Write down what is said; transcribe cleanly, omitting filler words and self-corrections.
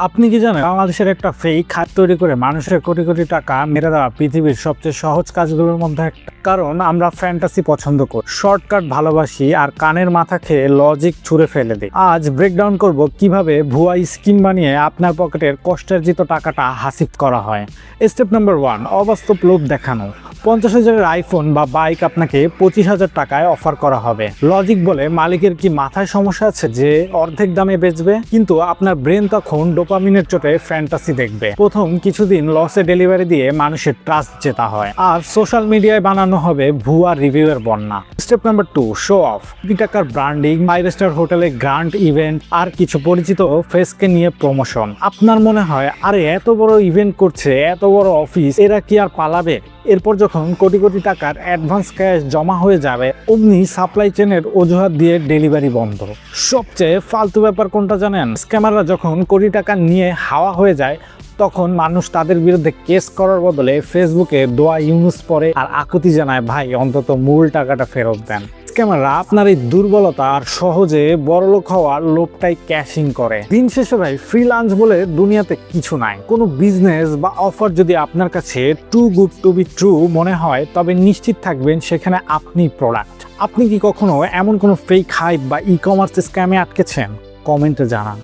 আপনি কি জানেন বাংলাদেশের একটা ফেক খাত তৈরি করে মানুষের কোটি কোটি টাকা মেরে দেওয়া পৃথিবীর সবচেয়ে সহজ কাজগুলোর মধ্যে একটা। কারণ আমরা ফ্যান্টাসি পছন্দ করি, শর্টকাট ভালোবাসি আর কানের মাথা খেয়ে লজিক ছুঁড়ে ফেলে দিই। আজ ব্রেকডাউন করব কিভাবে ভুয়া স্কিম বানিয়ে আপনার পকেটের কষ্টার্জিত টাকাটা হাসিল করা হয়। স্টেপ নাম্বার 1, অবাস্তব লোভ দেখানো। 50,000-এর আইফোন বা বাইক আপনাকে 25,000 টাকায় অফার করা হবে। লজিক বলে মালিকের কি মাথায় সমস্যা আছে যে অর্ধেক দামে বেচবে? কিন্তু আপনার ব্রেন তখন ডোপামিনের চোটে ফ্যান্টাসি দেখবে। প্রথম কিছুদিন লসে ডেলিভারি দিয়ে মানুষের ট্রাস্ট জেতা হয়, আর সোশ্যাল মিডিয়ায় বানানো হবে ভুয়া রিভিউয়ের বন্যা। Step number 2, show off. 2 টাকার ব্র্যান্ডিং, 5 স্টার হোটেলে গ্র্যান্ড ইভেন্ট আর কিছু পরিচিত ফেসকে নিয়ে প্রমোশন। আপনার মনে হয় আরে এত বড় ইভেন্ট করছে, এত বড় অফিস, এরা কি আর পালাবে? এরপর যখন কোটি কোটি টাকার অ্যাডভান্স ক্যাশ জমা হয়ে যাবে, অমনি সাপ্লাই চেনের অজুহাত দিয়ে ডেলিভারি বন্ধ। সবচেয়ে ফালতু ব্যাপার কোনটা জানেন? স্ক্যামাররা যখন কোটি টাকা নিয়ে হাওয়া হয়ে যায়, তখন মানুষ তাদের বিরুদ্ধে কেস করার বদলে ফেসবুকে দোয়া ইউনুস পড়ে আর আকুতি জানায়, ভাই অন্তত মূল টাকাটা ফেরত দেন। স্ক্যামাররা আপনার এই দুর্বলতা আর সহজে বড়লোক হওয়ার লোভটাই ক্যাশিং করে। দিন শেষে ভাই, ফ্রিল্যান্স বলে দুনিয়াতে কিছু নাই। কোনো বিজনেস বা অফার যদি আপনার কাছে too good to be true মনে হয়, তবে নিশ্চিত থাকবেন সেখানে আপনি প্রোডাক্ট। আপনি কি কখনো এমন কোনো ফেক হাইপ বা ই কমার্স স্ক্যামে আটকেছেন? কমেন্টে জানান।